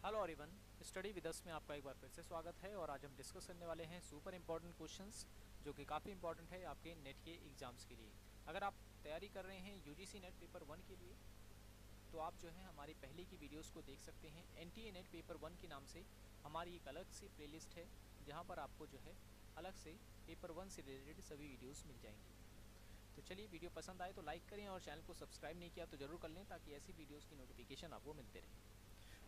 Hello everyone, study with us में आपका एक बार फिर से स्वागत है। और आज हम डिस्कस करने वाले हैं सुपर इम्पोर्टेंट क्वेश्चंस जो कि काफ़ी इंपॉर्टेंट है आपके नेट के एग्जाम्स के लिए। अगर आप तैयारी कर रहे हैं यूजीसी नेट पेपर 1 के लिए तो आप जो है हमारी पहले की वीडियोस को देख सकते हैं। एनटीए नेट पेपर 1 के नाम से हमारी एक अलग सी प्लेलिस्ट है जहाँ पर आपको जो है अलग से पेपर 1 से रिलेटेड सभी वीडियोज़ मिल जाएंगी। तो चलिए, वीडियो पसंद आए तो लाइक करें और चैनल को सब्सक्राइब नहीं किया तो ज़रूर कर लें ताकि ऐसी वीडियोज़ की नोटिफिकेशन आपको मिलते रहे।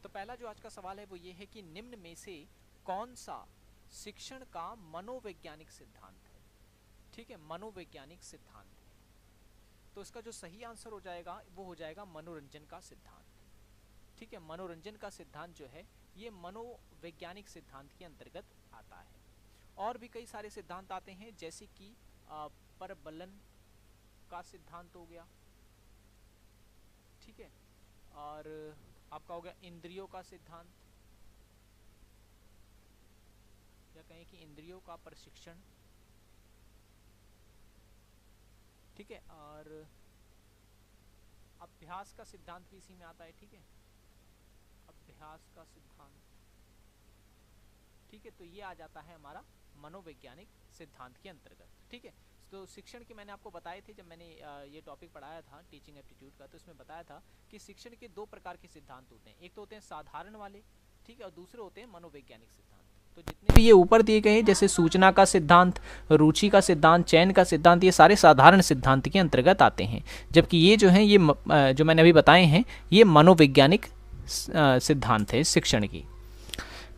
तो पहला जो आज का सवाल है वो ये है कि निम्न में से कौन सा शिक्षण का मनोवैज्ञानिक सिद्धांत है। ठीक है, मनोवैज्ञानिक सिद्धांत है। तो इसका जो सही आंसर हो जाएगा वो हो जाएगा मनोरंजन का सिद्धांत। ठीक है, मनोरंजन का सिद्धांत जो है ये मनोवैज्ञानिक सिद्धांत के अंतर्गत आता है। और भी कई सारे सिद्धांत आते हैं जैसे कि परबलन का सिद्धांत हो गया। ठीक है, और आपका हो गया इंद्रियों का सिद्धांत, या कहें कि इंद्रियों का प्रशिक्षण। ठीक है, और अभ्यास का सिद्धांत भी इसी में आता है। ठीक है, अभ्यास का सिद्धांत। ठीक है, तो ये आ जाता है हमारा मनोवैज्ञानिक सिद्धांत के अंतर्गत। ठीक है, तो शिक्षण के मैंने आपको बताए थे जब मैंने ये टॉपिक पढ़ाया था टीचिंग एप्टीट्यूड का, तो इसमें बताया था कि शिक्षण के दो प्रकार के सिद्धांत होते हैं। एक तो होते हैं साधारण वाले, ठीक है, और दूसरे होते हैं मनोवैज्ञानिक सिद्धांत। तो जितने भी ये ऊपर दिए गए हैं जैसे सूचना का सिद्धांत, रुचि का सिद्धांत, चयन का सिद्धांत, ये सारे साधारण सिद्धांत के अंतर्गत आते हैं। जबकि ये जो हैं ये जो मैंने अभी बताए हैं ये मनोवैज्ञानिक सिद्धांत है शिक्षण की।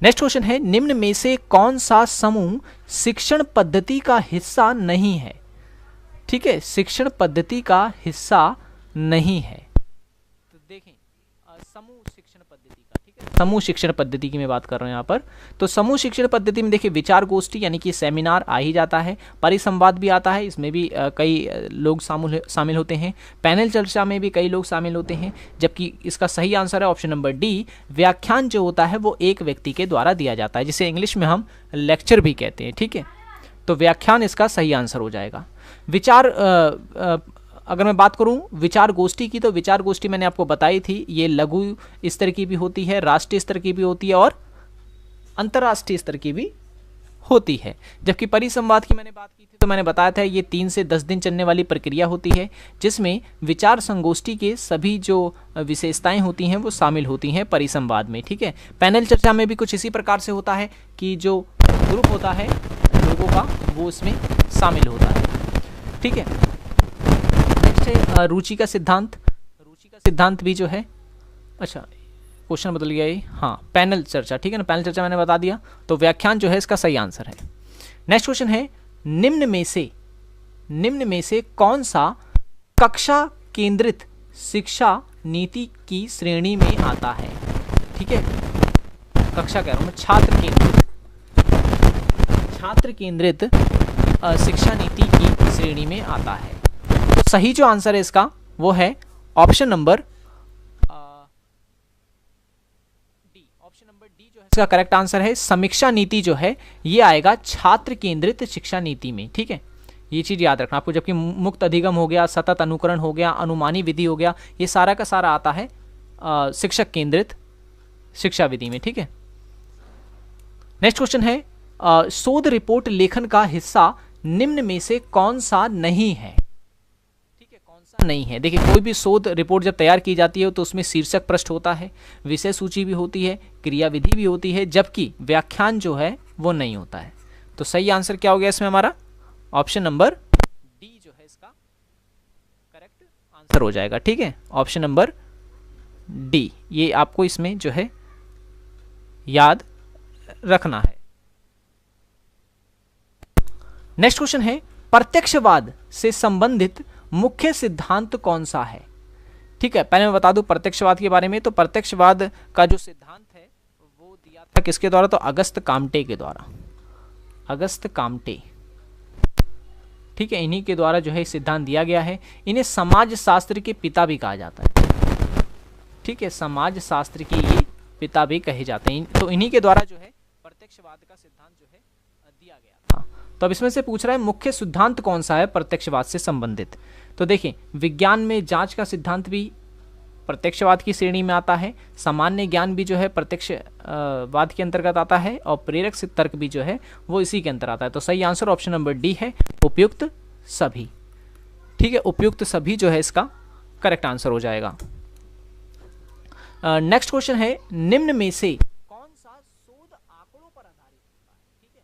नेक्स्ट क्वेश्चन है, निम्न में से कौन सा समूह शिक्षण पद्धति का हिस्सा नहीं है। ठीक है, शिक्षण पद्धति का हिस्सा नहीं है। तो देखें समूह शिक्षण पद्धति का। ठीक है, समूह शिक्षण पद्धति की मैं बात कर रहा हूं यहाँ पर। तो समूह शिक्षण पद्धति में देखिए विचार गोष्ठी यानी कि सेमिनार आ ही जाता है, परिसंवाद भी आता है, इसमें भी कई लोग शामिल होते हैं, पैनल चर्चा में भी कई लोग शामिल होते हैं। जबकि इसका सही आंसर है ऑप्शन नंबर डी, व्याख्यान जो होता है वो एक व्यक्ति के द्वारा दिया जाता है, जिसे इंग्लिश में हम लेक्चर भी कहते हैं। ठीक है, तो व्याख्यान इसका सही आंसर हो जाएगा। विचार अगर मैं बात करूं विचार गोष्ठी की, तो विचार गोष्ठी मैंने आपको बताई थी, ये लघु स्तर की भी होती है, राष्ट्रीय स्तर की भी होती है और अंतर्राष्ट्रीय स्तर की भी होती है। जबकि परिसंवाद की मैंने बात की थी तो मैंने बताया था ये 3 से 10 दिन चलने वाली प्रक्रिया होती है, जिसमें विचार संगोष्ठी के सभी जो विशेषताएं होती हैं वो शामिल होती हैं परिसंवाद में। ठीक है, पैनल चर्चा में भी कुछ इसी प्रकार से होता है कि जो ग्रुप होता है लोगों का वो इसमें शामिल होता है। ठीक है, नेक्स्ट है रुचि का सिद्धांत। रुचि का सिद्धांत भी जो है, अच्छा क्वेश्चन बदल गया ये, हाँ पैनल चर्चा। ठीक है ना, पैनल चर्चा मैंने बता दिया, तो व्याख्यान जो है इसका सही आंसर है। नेक्स्ट क्वेश्चन है, निम्न में से कौन सा कक्षा केंद्रित शिक्षा नीति की श्रेणी में आता है। ठीक है, कक्षा कह रहा हूं मैं, छात्र केंद्रित शिक्षा नीति की श्रेणी में आता है। तो सही जो आंसर है इसका वो है option number D. Option number D जो है इसका करेक्ट आंसर है। समीक्षा नीति जो है ये आएगा छात्र केंद्रित शिक्षा नीति में। ठीक है, ये चीज याद रखना आपको। जबकि मुक्त अधिगम हो गया, सतत अनुकरण हो गया, अनुमानी विधि हो गया, ये सारा का सारा आता है शिक्षक केंद्रित शिक्षा विधि में। ठीक है, नेक्स्ट क्वेश्चन है, शोध रिपोर्ट लेखन का हिस्सा निम्न में से कौन सा नहीं है। ठीक है, कौन सा नहीं है। देखिए कोई भी शोध रिपोर्ट जब तैयार की जाती है तो उसमें शीर्षक पृष्ठ होता है, विषय सूची भी होती है, क्रियाविधि भी होती है, जबकि व्याख्यान जो है वो नहीं होता है। तो सही आंसर क्या हो गया इसमें हमारा, ऑप्शन नंबर डी जो है इसका करेक्ट आंसर हो जाएगा। ठीक है, ऑप्शन नंबर डी, ये आपको इसमें जो है याद रखना है। नेक्स्ट क्वेश्चन है, प्रत्यक्षवाद से संबंधित मुख्य सिद्धांत कौन सा है। ठीक है, पहले मैं बता दूं प्रत्यक्षवाद के बारे में। तो प्रत्यक्षवाद का जो सिद्धांत है वो दिया था किसके द्वारा, तो अगस्त काम्टे के द्वारा। अगस्त काम्टे, ठीक है, इन्हीं के द्वारा जो है सिद्धांत दिया गया है। इन्हें समाज शास्त्र के पिता भी कहा जाता है। ठीक है, समाज शास्त्र के ये पिता भी कहे जाते हैं। तो इन्हीं के द्वारा जो है प्रत्यक्षवाद का सिद्धांत जो है दिया गया था। तो अब इसमें से पूछ रहा है मुख्य सिद्धांत कौन सा है प्रत्यक्षवाद से संबंधित। तो देखिए विज्ञान में जांच का सिद्धांत भी प्रत्यक्षवाद की श्रेणी में आता है, सामान्य ज्ञान भी जो है प्रत्यक्षवाद के अंतर्गत आता है, और प्रेरक सिद्ध तर्क भी जो है वो इसी के अंतर आता है। तो सही आंसर ऑप्शन नंबर डी है, उपयुक्त सभी। ठीक है, उपयुक्त सभी जो है इसका करेक्ट आंसर हो जाएगा। नेक्स्ट क्वेश्चन है, निम्न में से कौन सा शोध आंकड़ों पर आधारित होता है? ठीक है,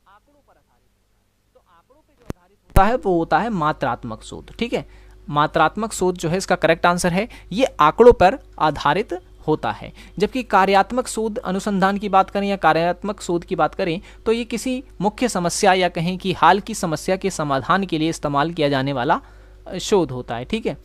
आंकड़ों पर आधारित होता है। तो आंकड़ों पे जो आधारित होता है वो होता है मात्रात्मक शोध। ठीक है, मात्रात्मक शोध जो है इसका करेक्ट आंसर है, ये आंकड़ों पर आधारित होता है। जबकि कार्यात्मक शोध अनुसंधान की बात करें या कार्यात्मक शोध की बात करें तो ये किसी मुख्य समस्या या कहें कि हाल की समस्या के समाधान के लिए इस्तेमाल किया जाने वाला शोध होता है। ठीक है,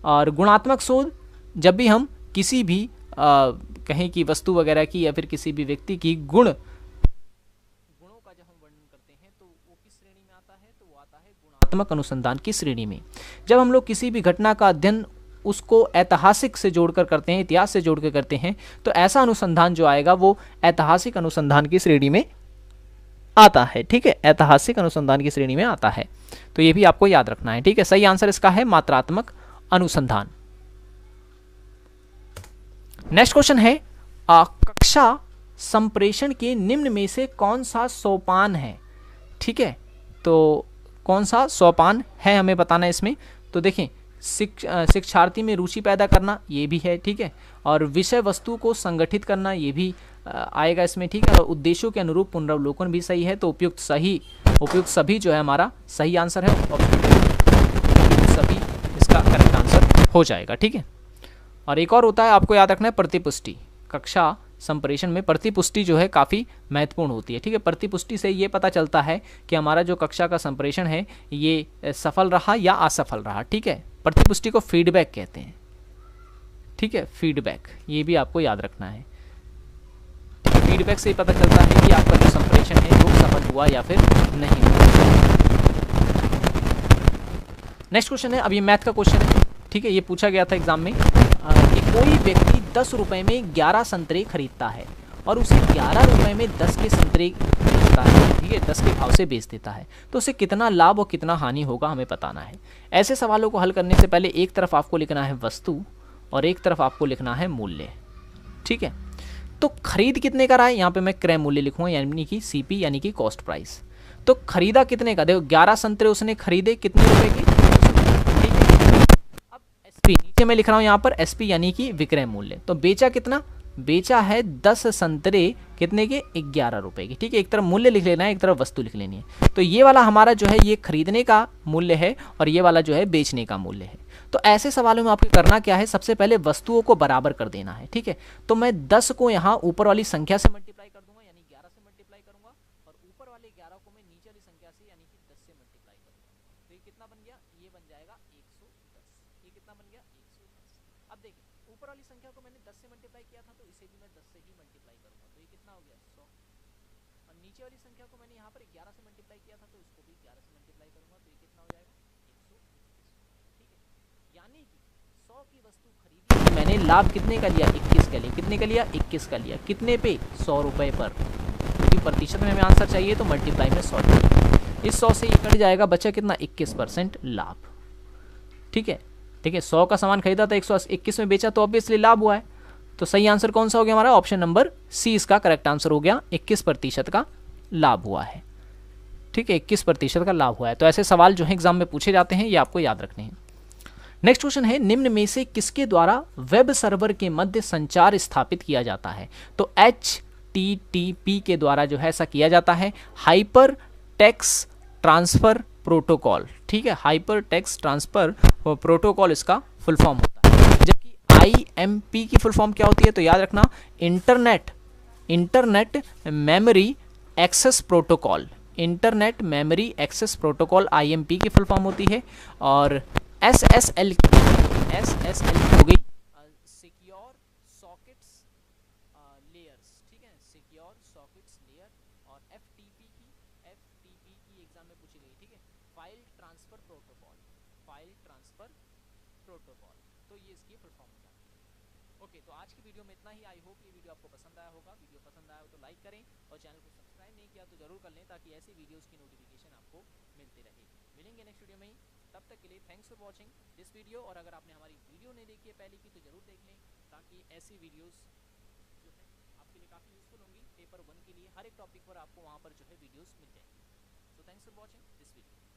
और गुणात्मक शोध जब भी हम किसी भी कहें कि वस्तु वगैरह की या फिर किसी भी व्यक्ति की गुणों का जब हम वर्णन करते हैं तो वो किस श्रेणी में आता है? तो वो आता है गुणात्मक अनुसंधान की श्रेणी में। जब हम लोग किसी भी घटना का अध्ययन उसको ऐतिहासिक से जोड़कर करते हैं, इतिहास से जोड़कर करते हैं, तो ऐसा अनुसंधान जो आएगा वो ऐतिहासिक अनुसंधान की श्रेणी में आता है। ठीक है, ऐतिहासिक अनुसंधान की श्रेणी में आता है, तो ये भी आपको याद रखना है। ठीक है, सही आंसर इसका है मात्रात्मक अनुसंधान। नेक्स्ट क्वेश्चन है, कक्षा संप्रेषण के निम्न में से कौन सा सोपान है? ठीक है, तो कौन सा सोपान है हमें बताना है इसमें। तो देखें, शिक्षार्थी में रुचि पैदा करना ये भी है। ठीक है, और विषय वस्तु को संगठित करना ये भी आएगा इसमें। ठीक है, और उद्देश्यों के अनुरूप पुनरावलोकन भी सही है। तो उपयुक्त सभी जो है हमारा सही आंसर है, उपयुक्त सभी इसका करेक्ट आंसर हो जाएगा। ठीक है, और एक और होता है, आपको याद रखना है प्रतिपुष्टि। कक्षा संप्रेषण में प्रतिपुष्टि जो है काफ़ी महत्वपूर्ण होती है। ठीक है, प्रतिपुष्टि से ये पता चलता है कि हमारा जो कक्षा का संप्रेषण है ये सफल रहा या असफल रहा। ठीक है, प्रतिपुष्टि को फीडबैक कहते हैं। ठीक है, फीडबैक ये भी आपको याद रखना है। फीडबैक से पता चलता है कि आपका जो संप्रेषण है वो सफल हुआ या फिर नहीं हुआ। नेक्स्ट क्वेश्चन है, अब ये मैथ का क्वेश्चन है। ठीक है, ये पूछा गया था एग्जाम में कि कोई व्यक्ति 10 रुपए में 11 संतरे खरीदता है और उसे 11 रुपए में 10 के संतरे बेचता है। ठीक है, 10 के भाव से बेच देता है, तो उसे कितना लाभ और कितना हानि होगा हमें बताना है। ऐसे सवालों को हल करने से पहले एक तरफ आपको लिखना है वस्तु और एक तरफ आपको लिखना है मूल्य। ठीक है, तो खरीद कितने का रहा है, यहाँ पे मैं क्रय मूल्य लिखूंगा यानी कि सीपी यानी कि कॉस्ट प्राइस। तो खरीदा कितने का, देखो 11 संतरे उसने खरीदे कितने रुपए की। ठीक है, अब एसपी नीचे मैं लिख रहा हूँ यहाँ पर एसपी यानी कि विक्रय मूल्य। तो बेचा कितना, बेचा है 10 संतरे कितने के, 11 रुपए की। ठीक है, एक तरफ मूल्य लिख लेना है, एक तरफ वस्तु लिख लेनी है। तो ये वाला हमारा जो है ये खरीदने का मूल्य है और ये वाला जो है बेचने का मूल्य है। तो ऐसे सवालों में आपको करना क्या है, सबसे पहले वस्तुओं को बराबर कर देना है। ठीक है, तो मैं 10 को यहाँ ऊपर वाली संख्या से मल्टीप्लाई कर दूंगा यानी 11 से मल्टीप्लाई करूंगा, और ऊपर वाले 11 को मैं नीचे वाली संख्या से यानी कि 10 से मल्टीप्लाई करूंगा। तो ये कितना बन गया, ये बन जाएगा 110। ये कितना बन गया, 110। अब देखिए, ऊपर वाली संख्या को मैंने 10 से मल्टीप्लाई किया था, तो इसे भी मैं 10 से ही मल्टीप्लाई करूंगा। तो ये कितना हो गया, 100। और नीचे वाली संख्या को मैंने यहाँ पर 11 से मल्टीप्लाई किया था, तो इसको भी 11 से मल्टीप्लाई करूंगा। तो ये कितना हो जाएगा, 121। ठीक है, यानी कि 100 की वस्तु खरीदी मैंने, लाभ कितने का लिया, 21 का लिया। कितने का लिया, 21 का लिया। कितने पे, 100 रुपए पर। क्योंकि प्रतिशत में हमें आंसर चाहिए तो मल्टीप्लाई में 100 चाहिए। इस 100 से ये कट जाएगा, बचा कितना, 21% लाभ। ठीक है, ठीक है, 100 का सामान खरीदा था, 121 में बेचा, तो ऑब्वियसली लाभ हुआ है। तो सही आंसर कौन सा हो गया हमारा, ऑप्शन नंबर सी इसका करेक्ट आंसर हो गया, 21% का लाभ हुआ है। ठीक है, 21% का लाभ हुआ है। तो ऐसे सवाल जो है एग्जाम में पूछे जाते हैं, ये आपको याद रखने हैं। नेक्स्ट क्वेश्चन है, निम्न में से किसके द्वारा वेब सर्वर के मध्य संचार स्थापित किया जाता है? तो HTTP के द्वारा जो है ऐसा किया जाता है, हाइपर टेक्स्ट ट्रांसफर प्रोटोकॉल। ठीक है, हाइपर टेक्स्ट ट्रांसफर प्रोटोकॉल इसका फुल फॉर्म होता है। जबकि IMP की फुल फॉर्म क्या होती है, तो याद रखना internet memory access protocol. Internet memory access protocol IMP की फुल फॉर्म होती है। और SSL की हो गई सिक्योर सॉकेट्स लेयर्स। ठीक है, सिक्योर सॉकेट्स लेयर। और FTP की एग्जाम में पूछी गई। ठीक है, फाइल ट्रांसफर प्रोटोकॉल। तो ये इसकी फुल फॉर्म हो जाती है। ओके, तो आज की वीडियो में इतना ही। आई होप ये वीडियो आपको पसंद आया होगा। वीडियो पसंद आया हो तो लाइक करें और चैनल को सब्सक्राइब नहीं किया तो जरूर कर लें, ताकि ऐसी वीडियोस की नोटिफिकेशन आपको मिलती रहे। मिलेंगे नेक्स्ट वीडियो में ही। तब तक के लिए thanks for watching this video. और अगर आपने हमारी वीडियो नहीं देखी है पहले की तो ज़रूर देख लें, ताकि ऐसी वीडियोस जो है आपके लिए काफ़ी यूज़फुल होंगी पेपर 1 के लिए। हर एक टॉपिक पर आपको वहाँ पर जो है वीडियोस मिल जाएंगी। So thanks for watching this video.